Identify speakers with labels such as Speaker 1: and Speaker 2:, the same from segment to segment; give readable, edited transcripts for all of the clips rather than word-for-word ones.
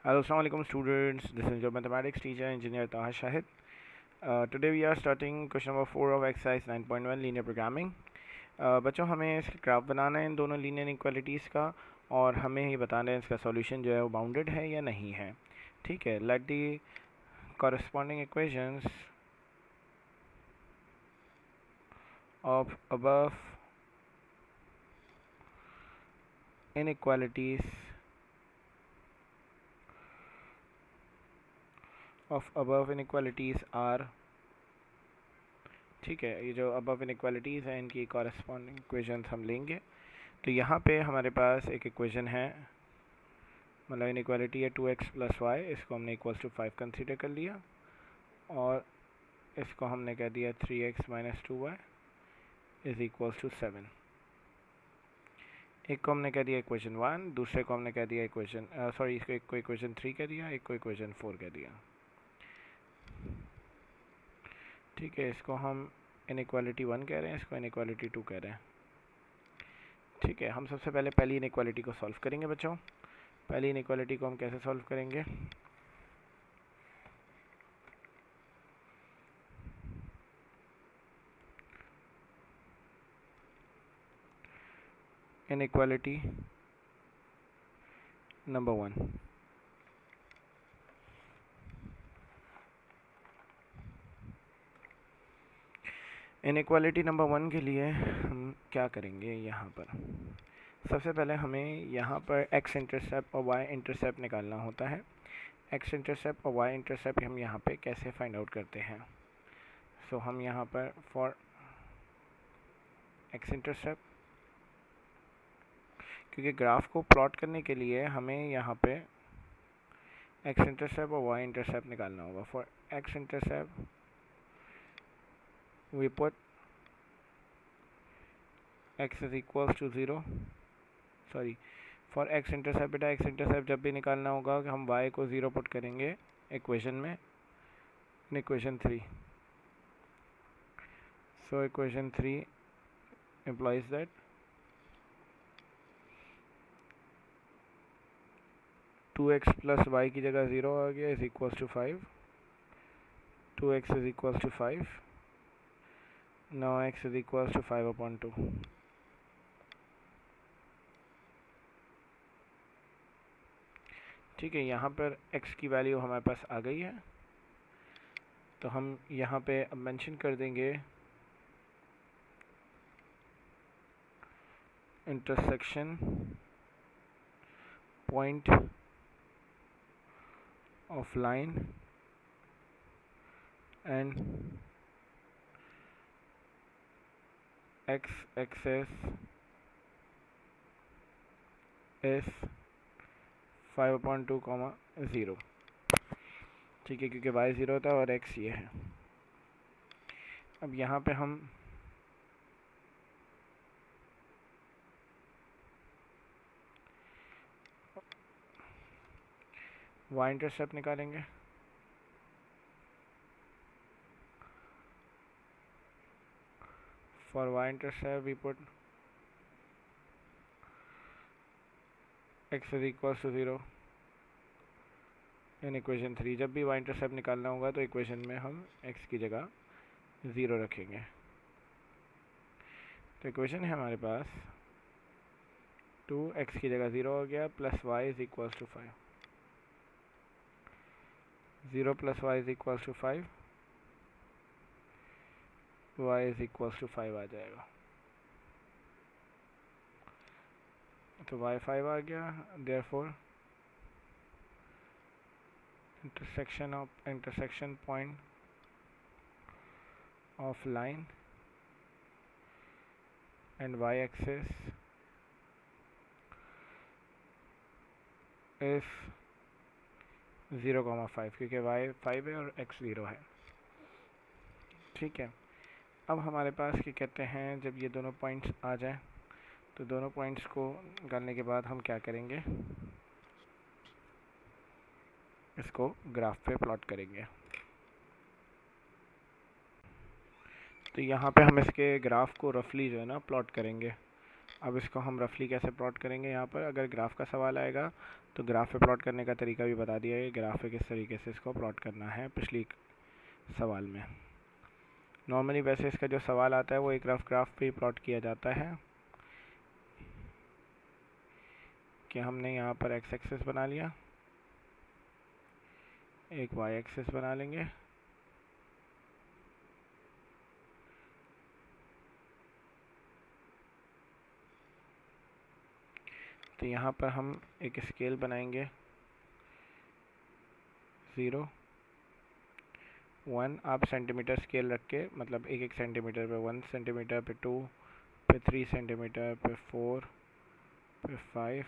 Speaker 1: Hello, Assalamu alaikum students. This is your mathematics teacher, engineer Taha Shahid. Today we are starting question number 4 of exercise 9.1 linear programming. बच्चों हमें इसका graph बनाना है इन दोनों linear equalities का और हमें ये बताना है इसका सॉल्यूशन जो है वो बाउंडेड है या नहीं है. ठीक है, let the corresponding equations of above inequalities are. ठीक है, ये जो above inequalities हैं इनकी corresponding equations हम लेंगे. तो यहाँ पे हमारे पास एक इक्वेशन है, मतलब इनइक्वालिटी है 2x + y. इसको हमने इक्वल्स टू 5 कंसीडर कर लिया और इसको हमने कह दिया 3x - 2y is equals to 7. एक को हमने कह दिया इक्वेशन 1, दूसरे को हमने कह दिया इक्वेशन एक को इक्वेशन 3 कह दिया, एक को इक्वेशन 4 कह दिया. ठीक है, इसको हम इनइक्वालिटी 1 कह रहे हैं, इसको इनइक्वालिटी 2 कह रहे हैं. ठीक है, हम सबसे पहले पहली इनइक्वालिटी को सॉल्व करेंगे बच्चों. पहली इनइक्वालिटी को हम कैसे सॉल्व करेंगे? Inequality number 1. इनइक्वालिटी नंबर 1 के लिए हम क्या करेंगे? यहाँ पर सबसे पहले हमें यहाँ पर x इंटरसेप्ट और y इंटरसेप्ट निकालना होता है. x इंटरसेप्ट और y इंटरसेप्ट हम यहाँ पे कैसे फाइंड आउट करते हैं? सो हम यहाँ पर फॉर x इंटरसेप्ट, क्योंकि ग्राफ को प्लॉट करने के लिए हमें यहाँ पे x इंटरसेप्ट और y इंटरसेप्ट निकालना होगा. For x intercept we put x is equals to 0. Sorry, for x intercept, बेटा x इंटरसेप्ट जब भी निकालना होगा हम y को 0 पुट करेंगे इक्वेशन में, in equation 3. So equation 3 implies that two x plus y की जगह 0 आ गया is equals to 5. 2x is equals to 5. Now x is equals to 5/2. ठीक है, यहाँ पर x की वैल्यू हमारे पास आ गई है. तो हम यहाँ पे अब मेंशन कर देंगे intersection point of line and x axis is 5/2, 0. ठीक है, क्योंकि y 0 था और x ये है. अब यहाँ पे हम y इंटरसेप्ट निकालेंगे. For y intercept we put x is equals to 0 in equation 3. जब भी y इंटरसेप्ट निकालना होगा तो इक्वेशन में हम x की जगह 0 रखेंगे. तो इक्वेशन है हमारे पास 2x की जगह 0 हो गया plus y is equals to 5. 0 plus y is equals to 5. y is equals to 5 आ जाएगा. तो y 5 आ गया. Therefore intersection point of line and y axis is 0,5, क्योंकि y 5 है और x 0 है. ठीक है, अब हमारे पास क्या कहते हैं, जब ये दोनों पॉइंट्स आ जाएं तो दोनों पॉइंट्स को निकालने के बाद हम क्या करेंगे? इसको ग्राफ पे प्लॉट करेंगे. तो यहाँ पे हम इसके ग्राफ को रफली जो है ना प्लॉट करेंगे. अब इसको हम रफली कैसे प्लॉट करेंगे, यहाँ पर अगर ग्राफ का सवाल आएगा तो ग्राफ पे प्लॉट करने का तरीका भी बता दिया है, ग्राफ पे किस तरीके से इसको प्लॉट करना है पिछली सवाल में। नॉर्मली वैसे इसका जो सवाल आता है वो एक रफ ग्राफ पे प्लॉट किया जाता है कि हमने यहाँ पर एक्स एक्सिस बना लिया, एक वाई एक्सिस बना लेंगे, तो यहाँ पर हम एक स्केल बनाएंगे 0 1, आप सेंटीमीटर स्केल रख के, मतलब एक सेंटीमीटर पे 1 सेंटीमीटर पे 2 पे 3 सेंटीमीटर पे 4 पे 5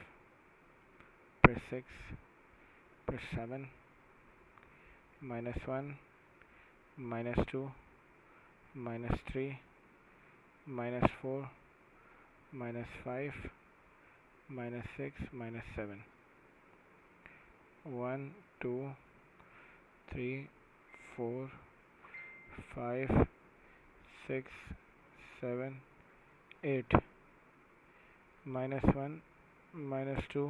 Speaker 1: पे 6 पे 7 -1 -2 -3 -4 -5 -6 -7 1 2 3 4 5 6 7 8 -1 -2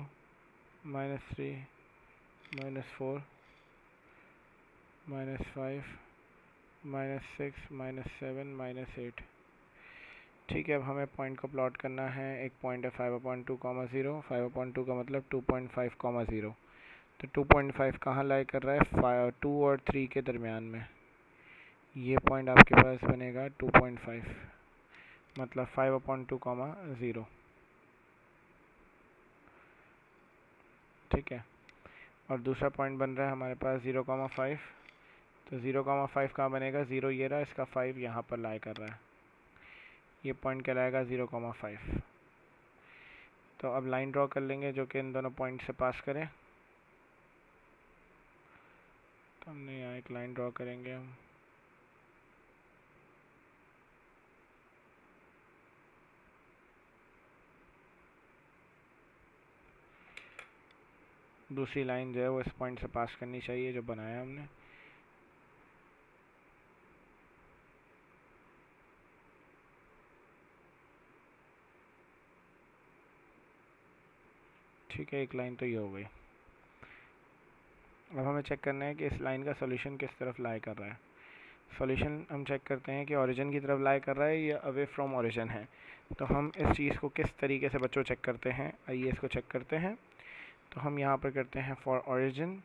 Speaker 1: -3 -4 -5 -6 -7 -8। ठीक है, अब हमें पॉइंट को प्लॉट करना है। एक पॉइंट है 5/2, 0, 5/2 का मतलब 2.5, 0। तो 2.5 कहाँ लाई कर रहा है, 2 और 3 के दरमियान में। ये पॉइंट आपके पास बनेगा 2.5, मतलब 5/2, 0। ठीक है, और दूसरा पॉइंट बन रहा है हमारे पास 0,5। तो 0,5 कहाँ बनेगा, 0 ये रहा, इसका 5 यहाँ पर लाई कर रहा है, ये पॉइंट कहलाएगा 0,5। तो अब लाइन ड्रॉ कर लेंगे जो कि इन दोनों पॉइंट से पास करें। तो हमने यहाँ एक लाइन ड्रॉ करेंगे हम, दूसरी लाइन जो है वो इस पॉइंट से पास करनी चाहिए जो बनाया हमने। ठीक है, एक लाइन तो ये हो गई। अब हमें चेक करना है कि इस लाइन का सॉल्यूशन किस तरफ लाई कर रहा है। सॉल्यूशन हम चेक करते हैं कि ओरिजिन की तरफ लाई कर रहा है या अवे फ्रॉम ओरिजिन है। तो हम इस चीज़ को किस तरीके से बच्चों चेक करते हैं, आइए इसको चेक करते हैं। तो हम यहाँ पर करते हैं for origin,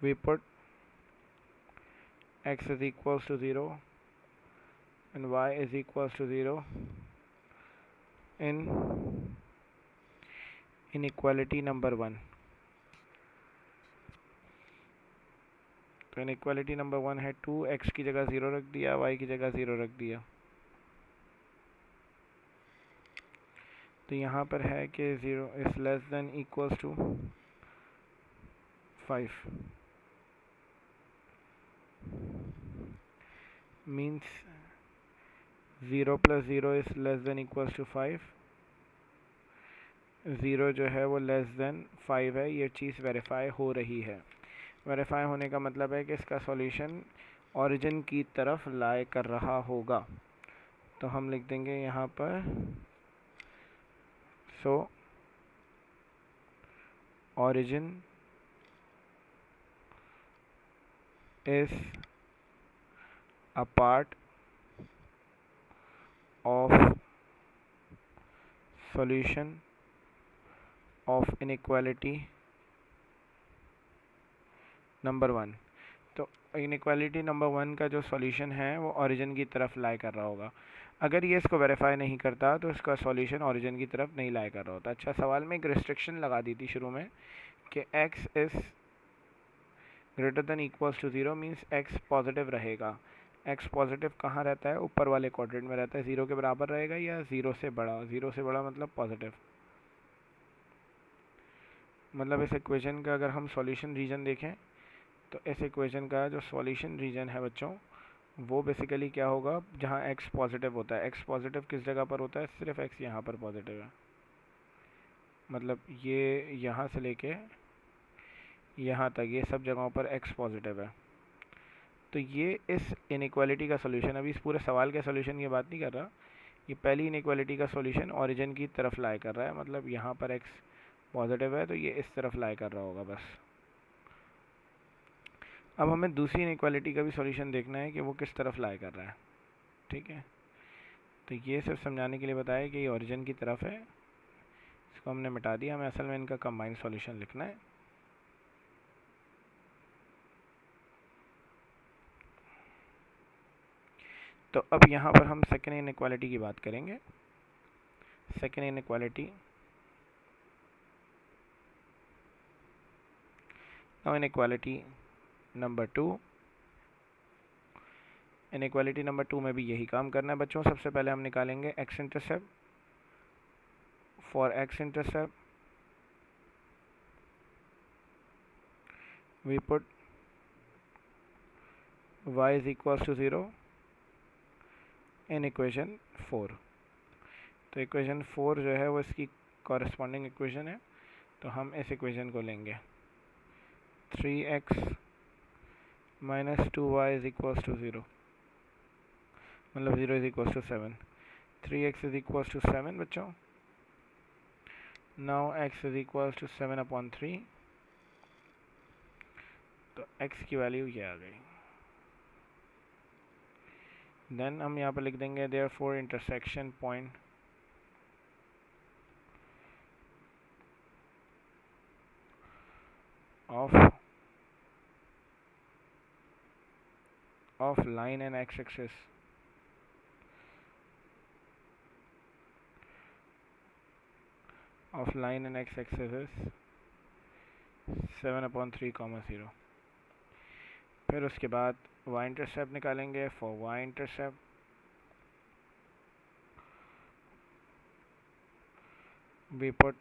Speaker 1: we put x is equals to 0 and y is equals to 0 in inequality number 1। तो inequality number 1 है 2, x की जगह 0 रख दिया, y की जगह 0 रख दिया। तो यहाँ पर है कि 0 is less than equals to 5, means 0 plus 0 is less than equals to 5। 0 जो है वो लेस देन 5 है, ये चीज़ वेरीफाई हो रही है। वेरीफाई होने का मतलब है कि इसका सॉल्यूशन ओरिजिन की तरफ लाई कर रहा होगा। तो हम लिख देंगे यहाँ पर so origin is a part of solution of inequality number 1। तो इनइक्वालिटी नंबर 1 का जो सॉल्यूशन है वो ओरिजिन की तरफ लाई कर रहा होगा। अगर ये इसको वेरीफाई नहीं करता तो इसका सॉल्यूशन ओरिजिन की तरफ नहीं लाई कर रहा होता। अच्छा, सवाल में एक रिस्ट्रिक्शन लगा दी थी शुरू में कि x is greater than equals to 0, means x positive रहेगा। x पॉजिटिव कहाँ रहता है, ऊपर वाले क्वाड्रेंट में रहता है, 0 के बराबर रहेगा या 0 से बड़ा। 0 से बड़ा मतलब पॉजिटिव। मतलब इस इक्वेशन का अगर हम सॉल्यूशन रीजन देखें तो इस इक्वेशन का जो सॉल्यूशन रीजन है बच्चों वो बेसिकली क्या होगा, जहाँ x पॉजिटिव होता है। x पॉजिटिव किस जगह पर होता है, सिर्फ x यहाँ पर पॉजिटिव है। मतलब ये यहाँ से लेके यहाँ तक ये सब जगहों पर x पॉजिटिव है। तो ये इस इनइक्वालिटी का सोल्यूशन, अभी इस पूरे सवाल के सोल्यूशन की बात नहीं कर रहा, ये पहली इनइक्वालिटी का सोल्यूशन ओरिजिन की तरफ लाई कर रहा है, मतलब यहाँ पर x पॉजिटिव है तो ये इस तरफ लाई कर रहा होगा बस। अब हमें दूसरी इनइक्वालिटी का भी सॉल्यूशन देखना है कि वो किस तरफ लाई कर रहा है। ठीक है, तो ये सिर्फ समझाने के लिए बताया कि ये ओरिजिन की तरफ है, इसको हमने मिटा दिया, हमें असल में इनका कंबाइंड सॉल्यूशन लिखना है। तो अब यहाँ पर हम सेकेंड इनइक्वालिटी की बात करेंगे। Second inequality, now inequality number 2। Inequality number 2 में भी यही काम करना है बच्चों। सबसे पहले हम निकालेंगे x intercept. For x intercept we put y is equals to 0 in equation 4। तो इक्वेशन 4 जो है वो इसकी कॉरेस्पॉन्डिंग इक्वेशन है, तो हम इस इक्वेशन को लेंगे 3x minus 2y is equals to 0, मतलब 0 is equals to 7। 3x is equals to 7 बच्चों। Now x is equals to 7/3, तो x की वैल्यू ये आ गई। देन हम यहाँ पर लिख देंगे therefore intersection point of line and x-axis is 7/3, 0। फिर उसके बाद y इंटरसेप्ट निकालेंगे। For y intercept we put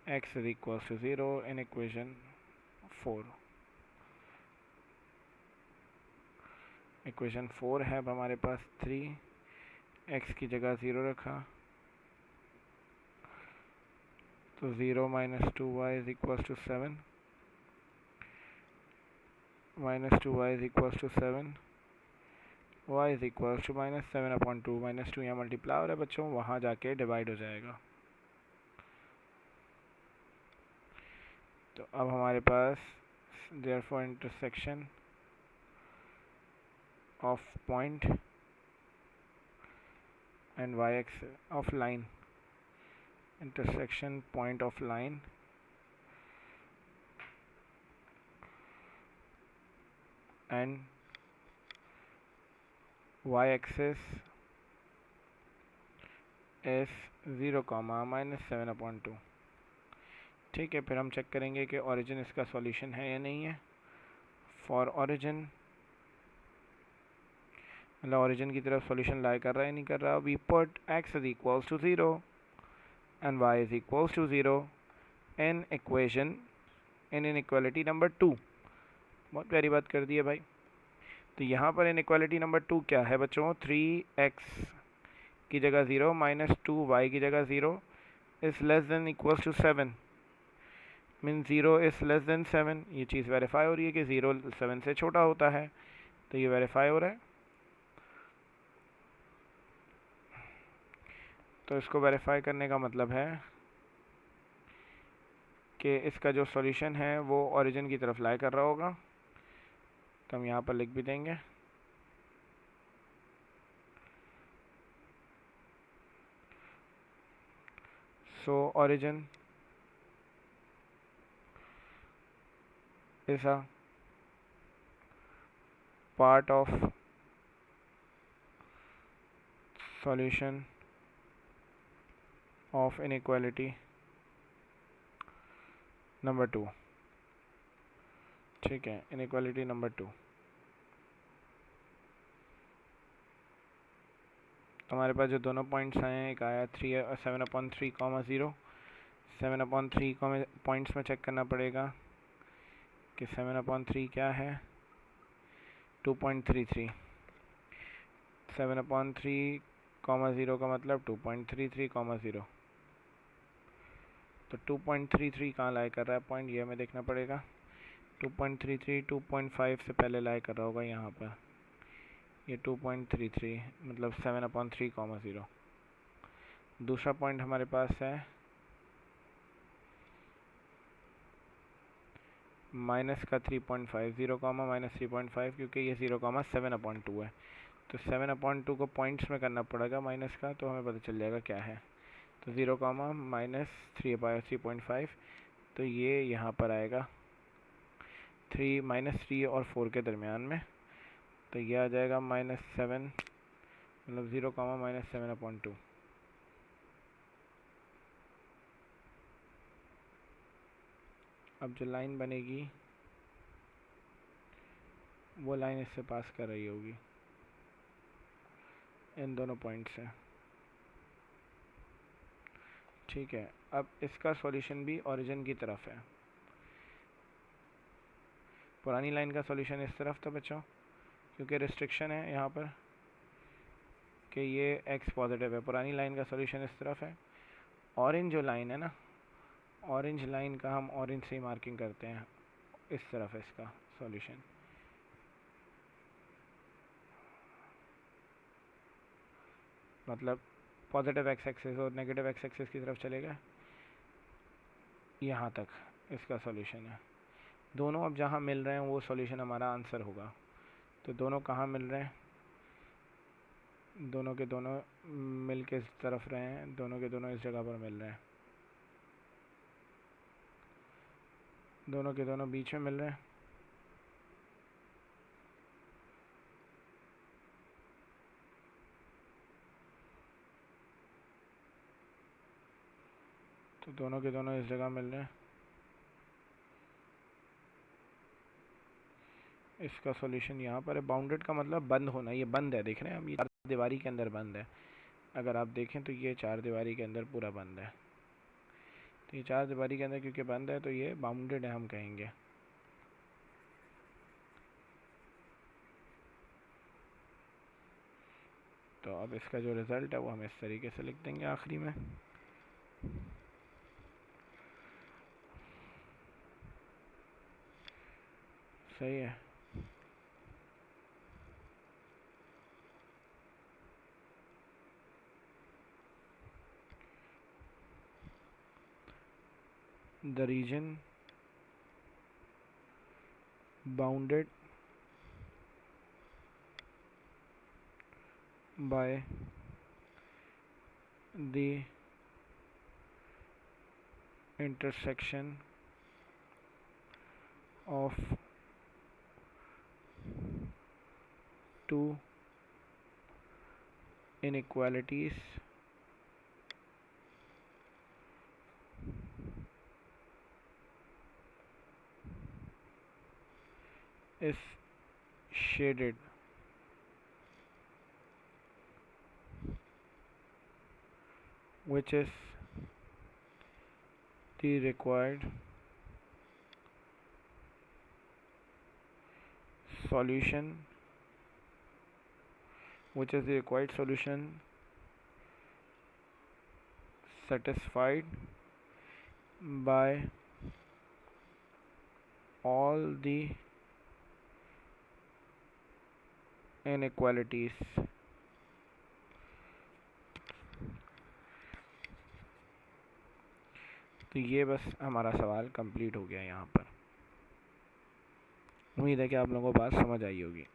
Speaker 1: x is equals to 0 in equation 4। Equation 4 है अब हमारे पास 3x की जगह 0 रखा, तो 0 minus 2y is equals to 7, minus 2y is equals to 7, y is equals to minus 7/2। Minus 2 यहाँ multiply हो रहा है बच्चों, वहाँ जाके डिवाइड हो जाएगा। तो अब हमारे पास therefore intersection of point and y-axis of line, intersection point of line and y-axis is 0, -7/2। ठीक है, फिर हम चेक करेंगे कि ओरिजिन इसका सॉल्यूशन है या नहीं है। फॉर ओरिजिन, मतलब ओरिजिन की तरफ सॉल्यूशन लाई कर रहा है नहीं कर रहा, we put x is equals to 0 and y is equals to 0 in equation in inequality number 2। बहुत प्यारी बात कर दी है भाई। तो यहाँ पर इनइक्वालिटी नंबर 2 क्या है बच्चों, 3x की जगह 0 माइनस 2y की जगह 0 is less than equals to 7, mean 0 is less than 7। ये चीज़ वेरीफाई हो रही है कि 0 7 से छोटा होता है, तो ये वेरीफाई हो रहा है। तो इसको वेरीफाई करने का मतलब है कि इसका जो सॉल्यूशन है वो ओरिजिन की तरफ लाई कर रहा होगा, तो हम यहाँ पर लिख भी देंगे so origin is a part of solution of inequality number 2। ठीक है, inequality number 2। तो हमारे पास जो दोनों पॉइंट्स आए हैं, एक आया 7/3, 0। 7/3 को हमें पॉइंट्स में चेक करना पड़ेगा कि 7/3 क्या है, 2.33। 7/3, 0 का मतलब 2.33, 0। तो 2.33 कहाँ लाई कर रहा है पॉइंट, ये हमें देखना पड़ेगा। 2.33 2.5 से पहले लाई कर रहा होगा यहाँ पर, ये 2.33 मतलब 7/3, 0। दूसरा पॉइंट हमारे पास है माइनस का 3.5, 0, -3.5, क्योंकि ये 0, 7/2 है। तो 7/2 को पॉइंट्स में करना पड़ेगा माइनस का, तो हमें पता चल जाएगा क्या है। तो 0, -3/3.5, तो ये यहाँ पर आएगा 3 और 4 के दरमियान में। तो ये आ जाएगा -7 मतलब 0, -7/2। अब जो लाइन बनेगी वो लाइन इससे पास कर रही होगी इन दोनों पॉइंट से, ठीक है। अब इसका सॉल्यूशन भी ओरिजिन की तरफ है। पुरानी लाइन का सॉल्यूशन इस तरफ था बच्चों, क्योंकि रिस्ट्रिक्शन है यहाँ पर कि ये x पॉजिटिव है। पुरानी लाइन का सॉल्यूशन इस तरफ है। ऑरेंज जो लाइन है ना, ऑरेंज लाइन का हम ऑरेंज से ही मार्किंग करते हैं, इस तरफ है इसका सॉल्यूशन। मतलब पॉजिटिव x एक्सिस और नेगेटिव x एक्सिस की तरफ चलेगा, यहाँ तक इसका सॉल्यूशन है। दोनों अब जहाँ मिल रहे हैं वो सॉल्यूशन हमारा आंसर होगा। तो दोनों कहाँ मिल रहे हैं, दोनों के दोनों मिल के इस तरफ रहे हैं, दोनों के दोनों इस जगह पर मिल रहे हैं, दोनों के दोनों बीच में मिल रहे हैं। तो दोनों के दोनों इस जगह मिल रहे हैं। इसका सॉल्यूशन यहाँ पर है। बाउंडेड का मतलब बंद होना, ये बंद है, देख रहे हैं हम, ये चार दीवारी के अंदर बंद है। अगर आप देखें तो ये चार दीवारी के अंदर पूरा बंद है। तो ये चार दीवारी के अंदर क्योंकि बंद है तो ये बाउंडेड है हम कहेंगे। तो अब इसका जो रिज़ल्ट है वो हम इस तरीके से लिख देंगे आखिरी में। सही है। The region bounded by the intersection of two inequalities is shaded which is the required solution satisfied by all the inequalities। तो ये बस हमारा सवाल कंप्लीट हो गया यहाँ पर। उम्मीद है कि आप लोगों को बात समझ आई होगी।